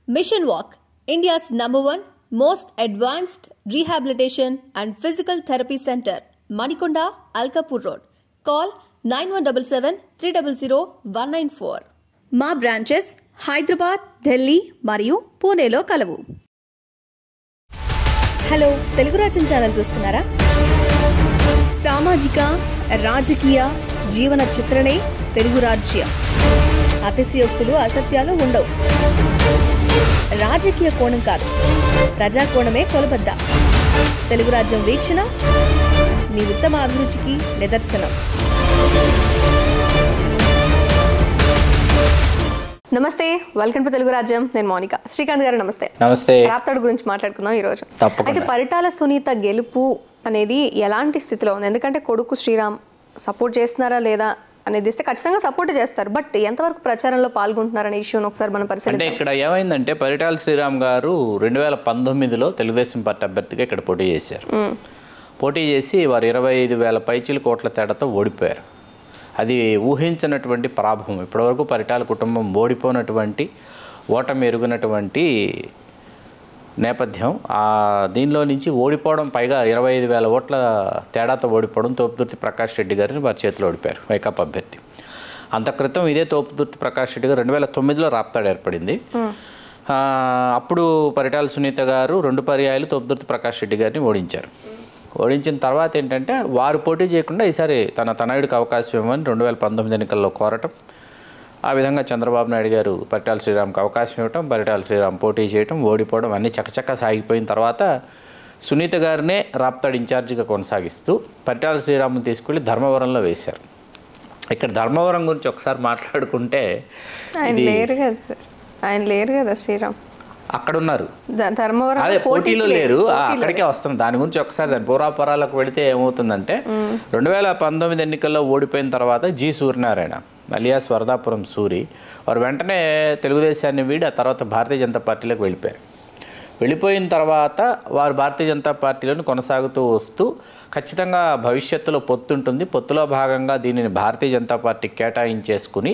Mission Walk, India's #1 most advanced rehabilitation and physical therapy center, Manikonda, Alkapur Road. Call 9177-300-194. మా branches Hyderabad, Delhi మరియు పూణేలో కలవు. Hello, Telugu రాజ్యం channel చూస్తున్నారా? సామాజిక, రాజకీయ, జీవన చిత్రణే తెలుగు రాజ్యం. అతిశయోక్తులు, అసత్యాలు ఉండవు. రాజకీయ కోణం కాదు, ప్రజాకోణమే కొలబద్ద. తెలుగు రాజ్యం వీక్షణ మీ ఉత్తమ అభిరుచికి నిదర్శనం. నమస్తే, వెల్కమ్ టు తెలుగు రాజ్యం. నేను మౌనిక. శ్రీకాంత్ గారు నమస్తే. నమస్తే. రాప్తాడు గురించి మాట్లాడుకుందాం ఈరోజు. అయితే పరిటాల సునీత గెలుపు అనేది ఎలాంటి స్థితిలో ఉంది? ఎందుకంటే కొడుకు శ్రీరామ్ సపోర్ట్ చేస్తున్నారా లేదా అనేది ఇస్తే ఖచ్చితంగా సపోర్ట్ చేస్తారు, బట్ ఎంతవరకు ప్రచారంలో పాల్గొంటున్నారనే ఇష్యూని ఒకసారి మనం పరిశీలిద్దాం. అంటే ఇక్కడ ఏమైందంటే పరిటాల శ్రీరామ్ గారు 2019లో తెలుగుదేశం పార్టీ అభ్యర్థిగా ఇక్కడ పోటీ చేశారు. పోటీ చేసి వారు 25,000 పైచిల కోట్ల తేడాతో ఓడిపోయారు. అది ఊహించినటువంటి పరాభవం. ఇప్పటివరకు పరిటాల కుటుంబం ఓడిపోయినటువంటి, ఓటమి ఎరుగునటువంటి నేపథ్యం. దీనిలో నుంచి ఓడిపోవడం, పైగా 25,000 ఓట్ల తేడాతో ఓడిపోవడం తోపుదుర్తి ప్రకాష్ రెడ్డి గారిని వారి చేతిలో ఓడిపోయారు, వైకాపా అభ్యర్థి. అంత క్రితం ఇదే తోపుదుర్తి ప్రకాష్ రెడ్డి గారు 2009లో రాప్తాడు ఏర్పడింది. అప్పుడు పరిటాల సునీత గారు 2 పర్యాయాలు తోపుదుర్తి ప్రకాష్ రెడ్డి గారిని ఓడించారు. ఓడించిన తర్వాత ఏంటంటే వారు పోటీ చేయకుండా ఈసారి తన తనయుడికి అవకాశం ఇవ్వమని 2019 ఎన్నికల్లో కోరటం, ఆ విధంగా చంద్రబాబు నాయుడు గారు పరిటాల శ్రీరామ్కి అవకాశం ఇవ్వటం, పరిటాల శ్రీరామ్ పోటీ చేయటం, ఓడిపోవడం అన్నీ చకచక్క సాగిపోయిన తర్వాత సునీత గారినే రాప్తాడు ఇన్ఛార్జిగా కొనసాగిస్తూ పరిటాల శ్రీరామ్ని తీసుకెళ్ళి ధర్మవరంలో వేశారు. ఇక్కడ ధర్మవరం గురించి ఒకసారి మాట్లాడుకుంటే ఆయన లేరు కదా శ్రీరామ్, అక్కడ ఉన్నారు, ధర్మవరం అదే పోటీలో లేరు. అక్కడికే వస్తున్నాం. దాని గురించి ఒకసారి దాని పూర్వాపరాలకు వెళితే ఏమవుతుందంటే 2019 ఎన్నికల్లో ఓడిపోయిన తర్వాత జి సూర్యనారాయణ అలియాస్ వరదాపురం సూరి వారు వెంటనే తెలుగుదేశాన్ని వీడి ఆ తర్వాత భారతీయ జనతా పార్టీలోకి వెళ్ళిపోయారు. వెళ్ళిపోయిన తర్వాత వారు భారతీయ జనతా పార్టీలను కొనసాగుతూ వస్తూ ఖచ్చితంగా భవిష్యత్తులో పొత్తు ఉంటుంది, పొత్తులో భాగంగా దీనిని భారతీయ జనతా పార్టీకి కేటాయించేసుకుని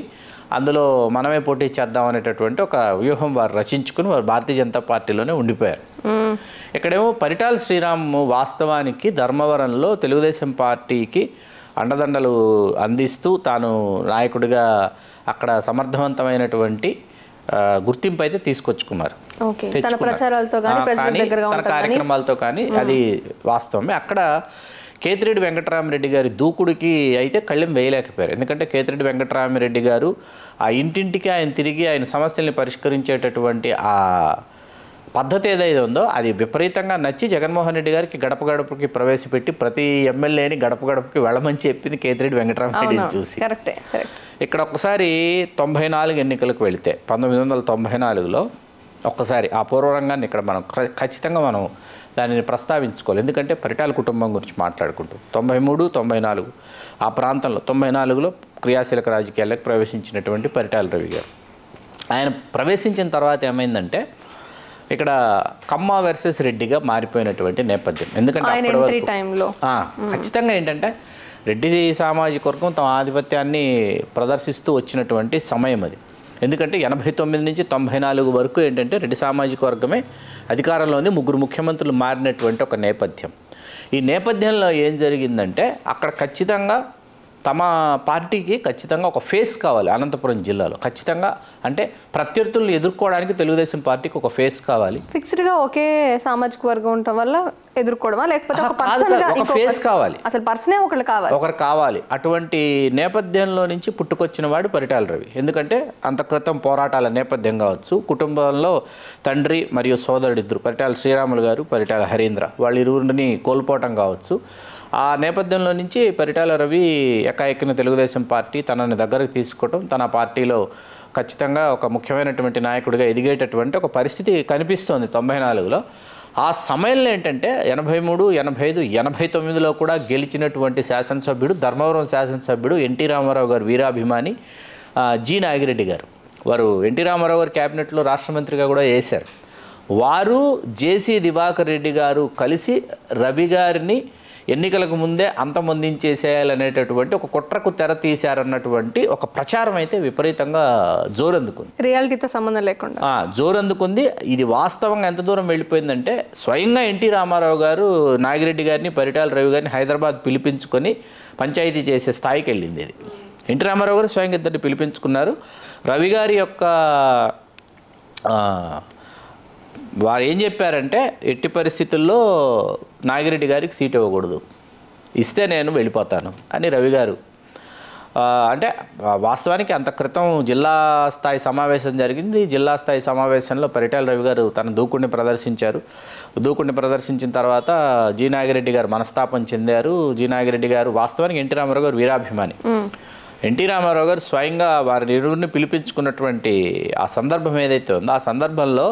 అందులో మనమే పోటీ చేద్దాం అనేటటువంటి ఒక వ్యూహం వారు రచించుకుని వారు భారతీయ జనతా పార్టీలోనే ఉండిపోయారు. ఇక్కడేమో పరిటాల శ్రీరామ్ వాస్తవానికి ధర్మవరంలో తెలుగుదేశం పార్టీకి అండదండలు అందిస్తూ తాను నాయకుడిగా అక్కడ సమర్థవంతమైన గుర్తింపు అయితే తీసుకొచ్చుకున్నారు. తన కార్యక్రమాలతో కానీ అది వాస్తవమే. అక్కడ కేతిరెడ్డి వెంకటరామరెడ్డి గారి దూకుడికి అయితే కళ్ళెం వేయలేకపోయారు. ఎందుకంటే కేతిరెడ్డి వెంకటరామరెడ్డి గారు ఆ ఇంటింటికి ఆయన తిరిగి ఆయన సమస్యల్ని పరిష్కరించేటటువంటి ఆ పద్ధతి ఏదైతే ఉందో అది విపరీతంగా నచ్చి జగన్మోహన్ రెడ్డి గారికి గడప గడపకి ప్రవేశపెట్టి ప్రతి ఎమ్మెల్యేని గడప గడపకి వెళ్ళమని చెప్పింది కేతిరెడ్డి వెంకటరామరెడ్డిని చూసి. ఇక్కడ ఒక్కసారి 94 ఎన్నికలకు వెళితే 1994లో ఒక్కసారి ఆ పూర్వరంగాన్ని ఇక్కడ మనం ఖచ్చితంగా మనం దానిని ప్రస్తావించుకోవాలి. ఎందుకంటే పరిటాల కుటుంబం గురించి మాట్లాడుకుంటూ 93, 94 ఆ ప్రాంతంలో 94లో క్రియాశీలక రాజకీయాలకు ప్రవేశించినటువంటి పరిటాల రవి గారు. ఆయన ప్రవేశించిన తర్వాత ఏమైందంటే ఇక్కడ కమ్మ వర్సెస్ రెడ్డిగా మారిపోయినటువంటి నేపథ్యం. ఎందుకంటే ఖచ్చితంగా ఏంటంటే రెడ్డి సామాజిక వర్గం తమ ఆధిపత్యాన్ని ప్రదర్శిస్తూ వచ్చినటువంటి సమయం అది. ఎందుకంటే 89 నుంచి 94 వరకు ఏంటంటే రెడ్డి సామాజిక వర్గమే అధికారంలో ఉంది, 3 ముఖ్యమంత్రులు మారినటువంటి ఒక నేపథ్యం. ఈ నేపథ్యంలో ఏం జరిగిందంటే అక్కడ ఖచ్చితంగా తమ పార్టీకి ఖచ్చితంగా ఒక ఫేస్ కావాలి. అనంతపురం జిల్లాలో ఖచ్చితంగా అంటే ప్రత్యర్థులను ఎదుర్కోవడానికి తెలుగుదేశం పార్టీకి ఒక ఫేస్ కావాలి. ఫిక్స్డ్గా ఒకే సామాజిక వర్గం ఉండటం వల్ల ఎదుర్కోవడమా, లేకపోతే ఒక ఫేస్ కావాలి, అసలు పర్సనే ఒకరు కావాలి. అటువంటి నేపథ్యంలో నుంచి పుట్టుకొచ్చిన వాడు పరిటాల రవి. ఎందుకంటే అంత క్రితం పోరాటాల నేపథ్యం కావచ్చు, కుటుంబంలో తండ్రి మరియు సోదరుడిద్దరు పరిటాల శ్రీరాములు గారు, పరిటాల హరీంద్ర వాళ్ళ ఇరువురిని కోల్పోవటం కావచ్చు. ఆ నేపథ్యంలో నుంచి పరిటాల రవి ఏకాఏకిన తెలుగుదేశం పార్టీ తనని దగ్గరకు తీసుకోవటం, తన పార్టీలో ఖచ్చితంగా ఒక ముఖ్యమైనటువంటి నాయకుడిగా ఎదిగేటటువంటి ఒక పరిస్థితి కనిపిస్తోంది 94లో. ఆ సమయంలో ఏంటంటే 83, 85, 89లో కూడా గెలిచినటువంటి శాసనసభ్యుడు, ధర్మవరం శాసనసభ్యుడు ఎన్టీ రామారావు గారు వీరాభిమాని జి నాగిరెడ్డి గారు. వారు ఎన్టీ రామారావు గారు క్యాబినెట్లో రాష్ట్ర మంత్రిగా కూడా వేశారు. వారు జేసీ దివాకర్ రెడ్డి గారు కలిసి రవి గారిని ఎన్నికలకు ముందే అంతమొందించేసేయాలనేటటువంటి ఒక కుట్రకు తెర తీశారన్నటువంటి ఒక ప్రచారం అయితే విపరీతంగా జోరందుకుంది, రియాలిటీతో సంబంధం లేకుండా జోరందుకుంది. ఇది వాస్తవంగా ఎంత దూరం వెళ్ళిపోయిందంటే స్వయంగా ఎన్టీ రామారావు గారు నాగిరెడ్డి గారిని, పరిటాల రవి గారిని హైదరాబాద్ పిలిపించుకొని పంచాయతీ చేసే స్థాయికి వెళ్ళింది. ఇది ఎన్టీ రామారావు గారు స్వయంగా ఇద్దరిని పిలిపించుకున్నారు. రవి గారి యొక్క వారు ఏం చెప్పారంటే ఎట్టి పరిస్థితుల్లో నాగిరెడ్డి గారికి సీట్ ఇవ్వకూడదు, ఇస్తే నేను వెళ్ళిపోతాను అని రవి గారు. అంటే వాస్తవానికి అంత క్రితం జిల్లా స్థాయి సమావేశం జరిగింది. జిల్లా స్థాయి సమావేశంలో పరిటాల రవి గారు తన దూకుడిని ప్రదర్శించారు. దూకుడిని ప్రదర్శించిన తర్వాత జి నాగిరెడ్డి గారు మనస్తాపం చెందారు. జి నాగిరెడ్డి గారు వాస్తవానికి ఎన్టీ రామారావు గారు వీరాభిమాని. ఎన్టీ రామారావు గారు స్వయంగా వారి ఇరువురిని పిలిపించుకున్నటువంటి ఆ సందర్భం ఏదైతే ఉందో ఆ సందర్భంలో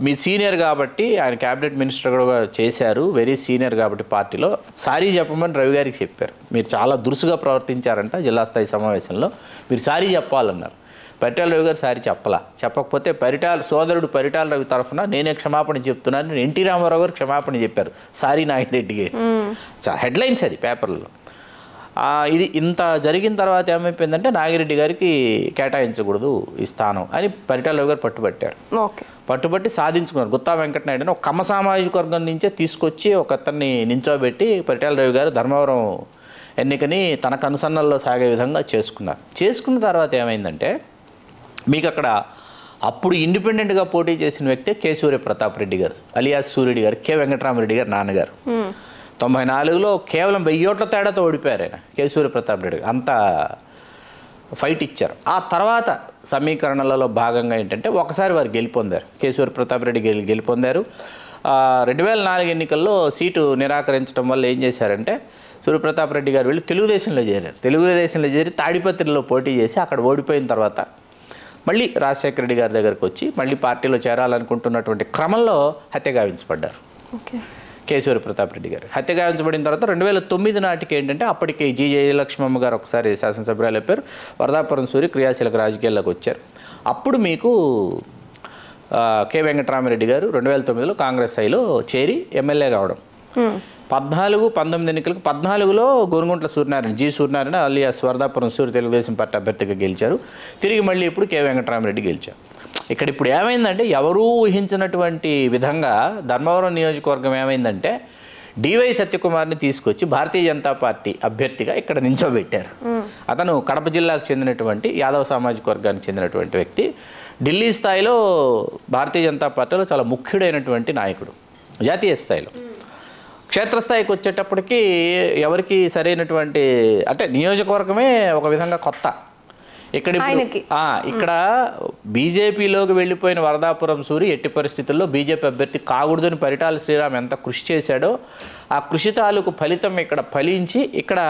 మీ సీనియర్ కాబట్టి ఆయన క్యాబినెట్ మినిస్టర్ కూడా చేశారు, వెరీ సీనియర్ కాబట్టి పార్టీలో సారీ చెప్పమని రవి గారికి చెప్పారు. మీరు చాలా దురుసుగా ప్రవర్తించారంట జిల్లా స్థాయి సమావేశంలో, మీరు సారీ చెప్పాలన్నారు. పరిటాల రవి గారు సారీ చెప్పకపోతే సోదరుడు పరిటాల రవి తరఫున నేనే క్షమాపణ చెప్తున్నాను, ఎన్టీ రామారావు గారు క్షమాపణ చెప్పారు, సారీ నాగిరెడ్డి గారు. హెడ్లైన్స్ అది పేపర్లో. ఇది ఇంత జరిగిన తర్వాత ఏమైపోయిందంటే నాగిరెడ్డి గారికి కేటాయించకూడదు ఈ స్థానం అని పరిటాల రవి గారు పట్టుబట్టారు. పట్టుబట్టి సాధించుకున్నారు. గుత్తా వెంకటనాయుడుని ఒక కమ్మ సామాజిక వర్గం నుంచే తీసుకొచ్చి ఒక అతన్ని నించోబెట్టి పరిటాల రవి గారు ధర్మవరం ఎన్నికని తన కనుసన్నల్లో సాగే విధంగా చేసుకున్న తర్వాత ఏమైందంటే మీకు అక్కడ అప్పుడు ఇండిపెండెంట్గా పోటీ చేసిన వ్యక్తే కె సూర్యప్రతాప్ రెడ్డి గారు అలియాస్ సూర్యుడి గారు, కె వెంకటరామరెడ్డి గారు నాన్నగారు. 94లో కేవలం 1000 ఓట్ల తేడాతో ఓడిపోయారు ఆయన, కె సూర్యప్రతాప్ రెడ్డి. అంత ఫైట్ ఇచ్చారు. ఆ తర్వాత సమీకరణలలో భాగంగా ఏంటంటే ఒకసారి వారు గెలుపొందారు, కె సూర్యప్రతాప్ రెడ్డి గెలుపొందారు. 2004 ఎన్నికల్లో సీటు నిరాకరించడం వల్ల ఏం చేశారంటే సూర్యప్రతాప్ రెడ్డి గారు వెళ్ళి తెలుగుదేశంలో చేరి తాడిపత్రిలో పోటీ చేసి అక్కడ ఓడిపోయిన తర్వాత మళ్ళీ రాజశేఖర రెడ్డి గారి దగ్గరకు వచ్చి మళ్ళీ పార్టీలో చేరాలనుకుంటున్నటువంటి క్రమంలో హత్య గావించబడ్డారు. కె సూర్యప్రతాప్ రెడ్డి గారు హత్య గావించబడిన తర్వాత 2009 నాటికి ఏంటంటే అప్పటికి జి జయలక్ష్మమ్మ గారు ఒకసారి శాసనసభ్యురాలు అయిపోయారు. వరదాపురం సూరి క్రియాశీలక రాజకీయాల్లోకి వచ్చారు. అప్పుడు మీకు కె వెంకటరామరెడ్డి గారు 2009లో కాంగ్రెస్ ఐలో చేరి ఎమ్మెల్యే కావడం. 14-19 ఎన్నికలకు 14లో గోనుగుంట్ల సూర్యనారాయణ అలియాస్ వరదాపురం సూరి తెలుగుదేశం పార్టీ అభ్యర్థిగా గెలిచారు. తిరిగి మళ్ళీ ఇప్పుడు కె వెంకటరామరెడ్డి గెలిచారు. ఇక్కడ ఇప్పుడు ఏమైందంటే ఎవరూ ఊహించినటువంటి విధంగా ధర్మవరం నియోజకవర్గం ఏమైందంటే డివై సత్యకుమార్ని తీసుకొచ్చి భారతీయ జనతా పార్టీ అభ్యర్థిగా ఇక్కడ నించోబెట్టారు. అతను కడప జిల్లాకు చెందినటువంటి యాదవ సామాజిక వర్గానికి చెందినటువంటి వ్యక్తి. ఢిల్లీ స్థాయిలో భారతీయ జనతా పార్టీలో చాలా ముఖ్యుడైనటువంటి నాయకుడు. జాతీయ స్థాయిలో క్షేత్రస్థాయికి వచ్చేటప్పటికి ఎవరికి సరైనటువంటి అంటే నియోజకవర్గమే ఒక విధంగా కొత్త. ఇక్కడ బీజేపీలోకి వెళ్ళిపోయిన వరదాపురం సూరి ఎట్టి పరిస్థితుల్లో బీజేపీ అభ్యర్థి కాకూడదని పరిటాల శ్రీరామ్ ఎంత కృషి చేశాడో ఆ కృషి తాలూకు ఫలితం ఇక్కడ ఫలించి ఇక్కడ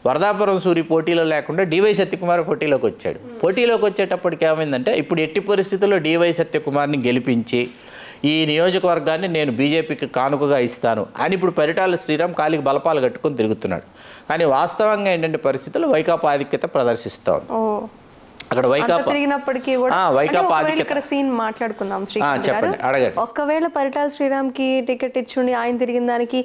వరదాపురం సూరి పోటీలో లేకుండా డివై సత్యకుమార్ పోటీలోకి వచ్చాడు. పోటీలోకి వచ్చేటప్పటికి ఏమైందంటే ఇప్పుడు ఎట్టి పరిస్థితుల్లో డివై సత్యకుమార్ని గెలిపించి ఈ నియోజకవర్గాన్ని నేను బీజేపీకి కానుకగా ఇస్తాను అని ఇప్పుడు పరిటాల శ్రీరామ్ కాలికి బలపాలు కట్టుకొని తిరుగుతున్నాడు. కానీ వాస్తవంగా ఏంటంటే పరిస్థితుల్లో వైకాపా ఆధిక్యత ప్రదర్శిస్తూ ఉంది. అక్కడ ఒకవేళ పరిటాల శ్రీరామ్ కి టికెట్ ఇచ్చుండి ఆయన తిరిగిన దానికి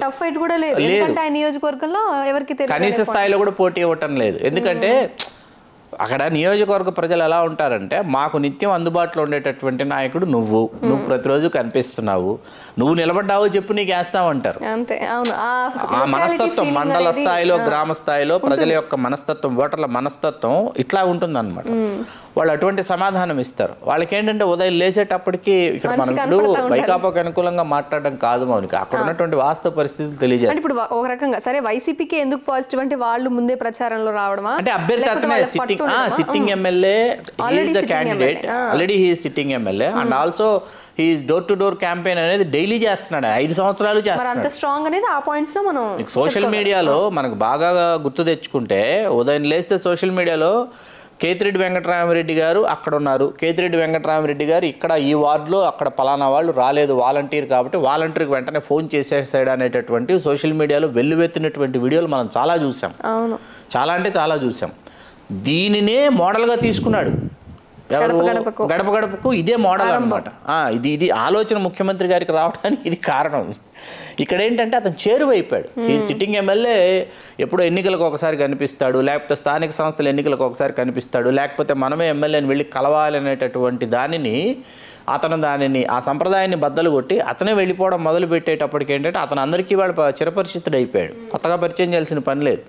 టఫ్ ఫైట్ కూడా లేదు. ఎందుకంటే ఆయన నియోజకవర్గంలో ఎవరికి కనీస స్థాయిలో కూడా పోటీ ఇవ్వటం లేదు. ఎందుకంటే అక్కడ నియోజకవర్గ ప్రజలు ఎలా ఉంటారంటే మాకు నిత్యం అందుబాటులో ఉండేటటువంటి నాయకుడు నువ్వు ప్రతిరోజు కనిపిస్తున్నావు, నువ్వు నిలబడ్డావు చెప్పు నీకు వేస్తామంటారు. ఆ మనస్తత్వం మండల స్థాయిలో గ్రామ స్థాయిలో ప్రజల యొక్క మనస్తత్వం, ఓటర్ల మనస్తత్వం ఇట్లా ఉంటుందన్నమాట. వాళ్ళు అటువంటి సమాధానం ఇస్తారు. వాళ్ళకి ఏంటంటే ఉదయం లేచేటప్పటికి ఇక్కడ మనకు వైకాపాకు అనుకూలంగా మాట్లాడడం కాదు మౌనిక, అక్కడ ఉన్నటువంటి వాస్తవ పరిస్థితులు తెలియజేస్తారు. ఇప్పుడు ఒక రకంగా సరే వైసీపీకి ఎందుకు పాజిటివ్ అంటే వాళ్ళు ముందే ప్రచారంలో రావడమా అంటే అభ్యర్థి అతనే sitting MLA, already he sitting MLA and also he door to door campaign అనేది డైలీ చేస్తున్నాడు, 5 సంవత్సరాలు చేస్తున్నాడు. సోషల్ మీడియాలో మనకు బాగా గుర్తు తెచ్చుకుంటే ఉదయం లేస్తే సోషల్ మీడియాలో కేతిరెడ్డి వెంకటరామరెడ్డి గారు అక్కడ ఉన్నారు, కేతిరెడ్డి వెంకటరామరెడ్డి గారు ఇక్కడ ఈ వార్డులో అక్కడ పలానా వాళ్ళు రాలేదు వాలంటీర్ కాబట్టి వాలంటీర్కి వెంటనే ఫోన్ చేసేసాడు అనేటటువంటి సోషల్ మీడియాలో వెల్లువెత్తినటువంటి వీడియోలు మనం చాలా చూసాం. చాలా అంటే చాలా చూసాం. దీనినే మోడల్గా తీసుకున్నాడు గడప గడపకు ఇదే మోడల్ అనమాట. ఇది ఆలోచన ముఖ్యమంత్రి గారికి రావడానికి ఇది కారణం. ఇక్కడ ఏంటంటే అతను చేరువైపోయాడు. ఈ సిట్టింగ్ ఎమ్మెల్యే ఎప్పుడో ఎన్నికలకు ఒకసారి కనిపిస్తాడు, లేకపోతే స్థానిక సంస్థల ఎన్నికలకు ఒకసారి కనిపిస్తాడు, లేకపోతే మనమే ఎమ్మెల్యేని వెళ్ళి కలవాలనేటటువంటి దానిని ఆ సంప్రదాయాన్ని బద్దలు కొట్టి అతనే వెళ్ళిపోవడం మొదలు పెట్టేటప్పటికి ఏంటంటే అతను అందరికీ వాడు చిరపరిచితుడు అయిపోయాడు. కొత్తగా పరిచయం చేయాల్సిన పని లేదు.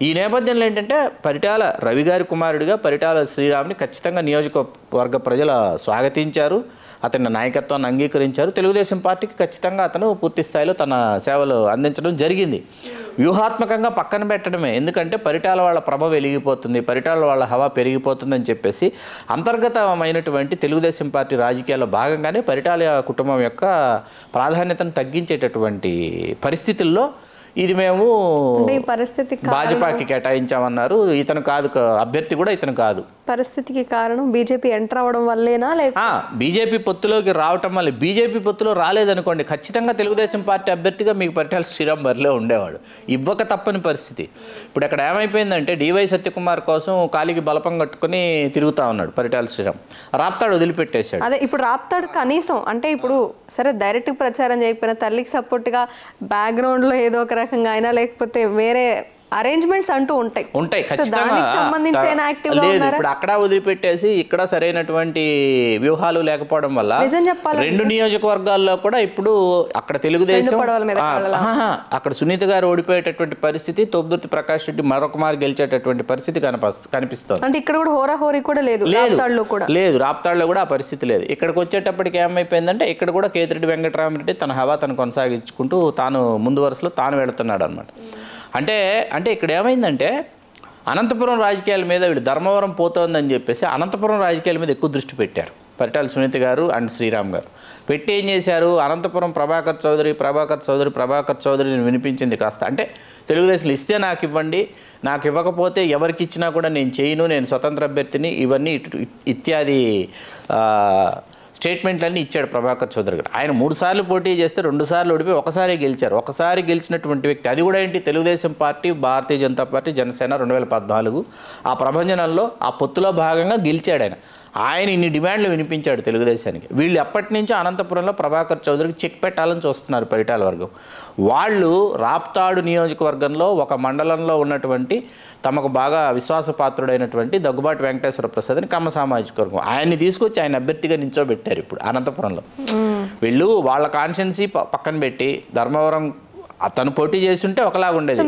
ఈ నేపథ్యంలో ఏంటంటే పరిటాల రవి గారి కుమారుడిగా పరిటాల శ్రీరామ్ని ఖచ్చితంగా నియోజకవర్గ ప్రజలు స్వాగతించారు, అతని నాయకత్వాన్ని అంగీకరించారు. తెలుగుదేశం పార్టీకి ఖచ్చితంగా అతను పూర్తి స్థాయిలో తన సేవలు అందించడం జరిగింది. వ్యూహాత్మకంగా పక్కన పెట్టడమే, ఎందుకంటే పరిటాల వాళ్ళ ప్రభ వెలిగిపోతుంది, పరిటాల వాళ్ళ హవా పెరిగిపోతుందని చెప్పేసి అంతర్గతమైనటువంటి తెలుగుదేశం పార్టీ రాజకీయాల్లో భాగంగానే పరిటాల కుటుంబం యొక్క ప్రాధాన్యతను తగ్గించేటటువంటి పరిస్థితుల్లో ఇది మేము భాజపాకి కేటాయించామన్నారు. ఇతను కాదు, అభ్యర్థి కూడా ఇతను కాదు. పరిస్థితికి కారణం బీజేపీ ఎంటర్ అవడం వల్లేనా, లేక బీజేపీ పొత్తులోకి రావటం వల్ల? బీజేపీ పొత్తులో రాలేదనుకోండి, ఖచ్చితంగా తెలుగుదేశం పార్టీ అభ్యర్థిగా మీకు పరిటాల శ్రీరామ్ బరిలో ఉండేవాడు. ఇవ్వక తప్పని పరిస్థితి. ఇప్పుడు అక్కడ ఏమైపోయిందంటే డివై సత్యకుమార్ కోసం కాలికి బలపం కట్టుకుని తిరుగుతా ఉన్నాడు పరిటాల శ్రీరామ్. రాప్తాడు వదిలిపెట్టేశాడు. అదే ఇప్పుడు రాప్తాడు కనీసం అంటే ఇప్పుడు సరే డైరెక్ట్ ప్రచారం చేయకపోయినా తల్లికి సపోర్ట్గా బ్యాక్గ్రౌండ్లో ఏదో ఒక రకంగా అయినా లేకపోతే వేరే అరేంజ్మెంట్స్ అంటూ ఉంటాయి. ఇప్పుడు అక్కడ వదిలిపెట్టేసి ఇక్కడ సరైనటువంటి వ్యూహాలు లేకపోవడం వల్ల రెండు నియోజకవర్గాల్లో కూడా ఇప్పుడు అక్కడ తెలుగుదేశం అక్కడ సునీత గారు ఓడిపోయేటటువంటి పరిస్థితి, తోబుదుర్తి ప్రకాష్ రెడ్డి మరొక మారు గెలిచేటటువంటి పరిస్థితి కనిపిస్తుంది. అంటే ఇక్కడ కూడా హోరాహోరీ కూడా లేదు, రాప్తాడులో కూడా ఆ పరిస్థితి లేదు. ఇక్కడికి వచ్చేటప్పటికి ఏమైపోయిందంటే ఇక్కడ కూడా కేతిరెడ్డి వెంకటరామరెడ్డి తన హవా తను కొనసాగించుకుంటూ తాను ముందు వరుసలో తాను వెళుతున్నాడు అనమాట. అంటే ఇక్కడ ఏమైందంటే అనంతపురం రాజకీయాల మీద వీళ్ళు ధర్మవరం పోతోందని చెప్పేసి అనంతపురం రాజకీయాల మీద ఎక్కువ దృష్టి పెట్టారు పరిటాల సునీత గారు అండ్ శ్రీరామ్ గారు. పెట్టి ఏం చేశారు, అనంతపురం ప్రభాకర్ చౌదరిని వినిపించింది కాస్త. అంటే తెలుగుదేశం ఇస్తే నాకు ఇవ్వండి, నాకు ఇవ్వకపోతే ఎవరికి ఇచ్చినా కూడా నేను చేయను, నేను స్వతంత్ర అభ్యర్థిని, ఇవన్నీ ఇత్యాది స్టేట్మెంట్లన్నీ ఇచ్చాడు ప్రభాకర్ చౌదరి గారు. ఆయన 3 సార్లు పోటీ చేస్తే 2 సార్లు ఓడిపోయి ఒకసారి గెలిచారు. ఒకసారి గెలిచినటువంటి వ్యక్తి, అది కూడా ఏంటి, తెలుగుదేశం పార్టీ, భారతీయ జనతా పార్టీ, జనసేన 2014 ఆ ప్రభంజనంలో ఆ పొత్తులో భాగంగా గెలిచాడు ఆయన ఇన్ని డిమాండ్లు వినిపించాడు తెలుగుదేశానికి. వీళ్ళు ఎప్పటి నుంచో అనంతపురంలో ప్రభాకర్ చౌదరికి చెక్ పెట్టాలని చూస్తున్నారు పరిటాల వర్గం. వాళ్ళు రాప్తాడు నియోజకవర్గంలో ఒక మండలంలో ఉన్నటువంటి తమకు బాగా విశ్వాసపాత్రుడైనటువంటి దగ్గుబాటి వెంకటేశ్వర ప్రసాద్ని కమ్మ సామాజిక వర్గం ఆయన్ని తీసుకొచ్చి ఆయన అభ్యర్థిగా నించోబెట్టారు ఇప్పుడు అనంతపురంలో. వీళ్ళు వాళ్ళ కాన్షియన్సీ పక్కన పెట్టి ధర్మవరం అతను పోటీ చేసి ఉంటే ఒకలాగా ఉండేది.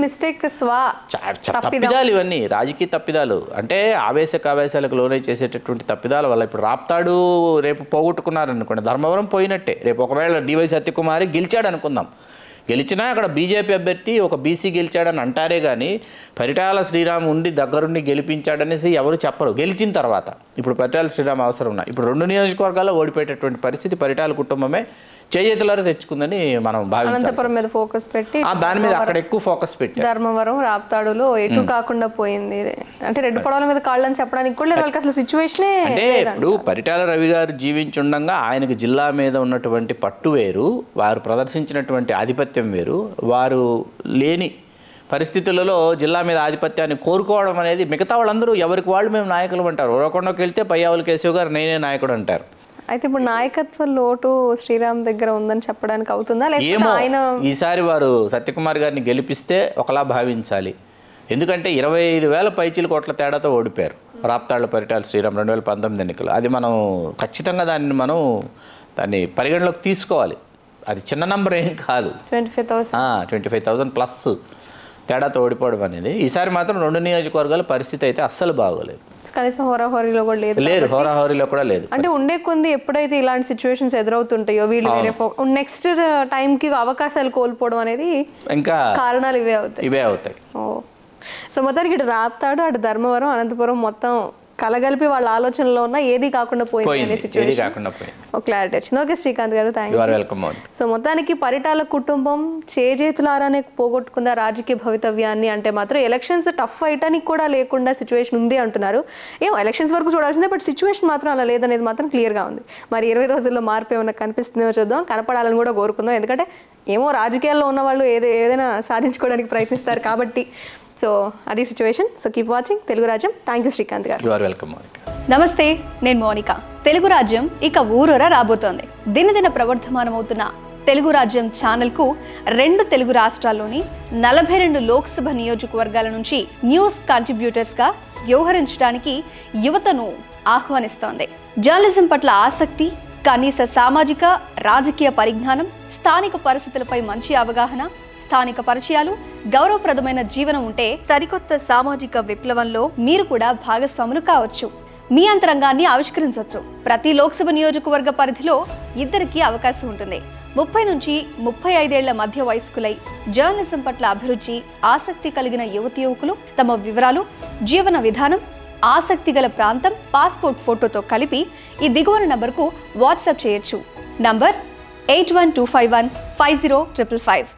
తప్పిదాలు ఇవన్నీ రాజకీయ తప్పిదాలు, అంటే ఆవేశాలకు లోనై చేసేటటువంటి తప్పిదాల వల్ల ఇప్పుడు రాప్తాడు రేపు పోగొట్టుకున్నారనుకోండి, ధర్మవరం పోయినట్టే. రేపు ఒకవేళ డివై సత్యకుమారి గెలిచాడు అనుకుందాం, గెలిచినా అక్కడ బీజేపీ అభ్యర్థి ఒక బీసీ గెలిచాడని అంటారే కానీ పరిటాల శ్రీరామ్ ఉండి దగ్గరుండి గెలిపించాడనేసి ఎవరు చెప్పరు గెలిచిన తర్వాత. ఇప్పుడు పరిటాల శ్రీరామ్ అవసరం ఉన్నాయి. ఇప్పుడు 2 నియోజకవర్గాల్లో ఓడిపోయేటటువంటి పరిస్థితి పరిటాల కుటుంబమే చేతులారా తెచ్చుకుందని మనం భావించాలి. అనంతపురం మీద ఫోకస్ పెట్టి దాని మీద అక్కడ ఎక్కువ ఫోకస్ పెట్టి ధర్మవరం రాప్తాడులో ఎటు కాకుండా పోయింది. అంటే రెడ్డి పడవల మీద కాళ్ళని చెప్పడానికి కూడా వాళ్ళకి అసలు సిచ్యువేషనే అంటే ఇప్పుడు పరిటాల రవి గారు జీవించుండగా ఆయనకు జిల్లా మీద ఉన్నటువంటి పట్టు వేరు, వారు ప్రదర్శించినటువంటి ఆధిపత్యం వేరు. వారు లేని పరిస్థితులలో జిల్లా మీద ఆధిపత్యాన్ని కోరుకోవడం అనేది మిగతా వాళ్ళందరూ ఎవరికి వాళ్ళు మేము నాయకులు అంటారు. ఉరవకొండకి వెళ్తే పయ్యావుల కేశవ్ గారు నేనే నాయకుడు అంటారు. అయితే ఇప్పుడు నాయకత్వ లోటు శ్రీరామ్ దగ్గర ఉందని చెప్పడానికి అవుతుందా, లేకపోతే ఆయన ఈసారి వారు సత్యకుమార్ గారిని గెలిపిస్తే ఒకలా భావించాలి. ఎందుకంటే 25,000 పైచీల కోట్ల తేడాతో ఓడిపోయారు రాప్తాళ్ల పరిటాల శ్రీరామ్ 2019 ఎన్నికలు. అది మనం ఖచ్చితంగా దాన్ని పరిగణలోకి తీసుకోవాలి. అది చిన్న నంబర్ ఏం కాదు, 25,000 ప్లస్ తేడాతో ఓడిపోవడం అనేది. ఈసారి మాత్రం 2 నియోజకవర్గాల పరిస్థితి అయితే అస్సలు బాగోలేదు. కనీసం హోరాహోరీలో కూడా లేదు, హోరాహోరీలో కూడా లేదు. అంటే ఉండే కొంది ఎప్పుడైతే ఇలాంటి సిచ్యువేషన్స్ ఎదురవుతుంటాయో వీళ్ళు వేరే నెక్స్ట్ టైంకి అవకాశాలు కోల్పోవడం అనేది ఇంకా కారణాలు ఇవే అవుతాయి. సో మొత్తానికి ఇటు రాప్తాడు, అటు ధర్మవరం, అనంతపురం మొత్తం కలగలిపి వాళ్ళ ఆలోచనలో ఉన్న ఏది కాకుండా పోయింది సిచ్యువేషన్ క్లారిటీ వచ్చింది. ఓకే శ్రీకాంత్ గారు, థ్యాంక్ యూ. సో మొత్తానికి పరిటాల కుటుంబం చేజేతులారానే పోగొట్టుకుందా రాజకీయ భవితవ్యాన్ని అంటే మాత్రం ఎలక్షన్స్ టఫ్ అయ్యటానికి కూడా లేకుండా సిచ్యువేషన్ ఉంది అంటున్నారు. ఎలక్షన్స్ వరకు చూడాల్సిందే, బట్ సిచ్యువేషన్ మాత్రం అలా లేదనేది మాత్రం క్లియర్గా ఉంది. మరి 20 రోజుల్లో మార్పు ఏమైనా కనిపిస్తుందో చూద్దాం, కనపడాలని కూడా కోరుకుందాం. ఎందుకంటే రాజకీయాల్లో ఉన్న వాళ్ళు ఏదైనా సాధించుకోవడానికి ప్రయత్నిస్తారు కాబట్టి. సో అది situation. So keep watching Telugu Rajyam. Thank you Srikanth గారు. You are welcome. నమస్తే, నేను మోనిక. తెలుగు రాజ్యం ఇక ఊరూరా రాబోతోంది. దినదిన ప్రవర్ధమానమవుతున్న తెలుగు రాజ్యం ఛానల్కు 2 తెలుగు రాష్ట్రాల్లోని 42 లోక్సభ నియోజకవర్గాల నుంచి న్యూస్ కంట్రిబ్యూటర్స్గా వ్యవహరించడానికి యువతను ఆహ్వానిస్తోంది. జర్నలిజం పట్ల ఆసక్తి, కనీస సామాజిక రాజకీయ పరిజ్ఞానం, స్థానిక పరిస్థితులపై మంచి అవగాహన, స్థానిక పరిచయాలు, గౌరవప్రదమైన జీవనం ఉంటే సరికొత్త సామాజిక విప్లవంలో మీరు కూడా భాగస్వాములు కావచ్చు. మీ అంతరంగాన్ని ఆవిష్కరించవచ్చు. ప్రతి లోక్సభ నియోజకవర్గ పరిధిలో 2కి అవకాశం ఉంటుంది. 30 నుంచి 35 ఏళ్ల మధ్య వయస్కులై జర్నలిజం పట్ల అభిరుచి, ఆసక్తి కలిగిన యువతి యువకులు తమ వివరాలు, జీవన విధానం, ఆసక్తి గల ప్రాంతం, పాస్పోర్ట్ ఫోటోతో కలిపి ఈ దిగువన నంబర్కు వాట్సాప్ చేయొచ్చు. నంబర్ 8125150555.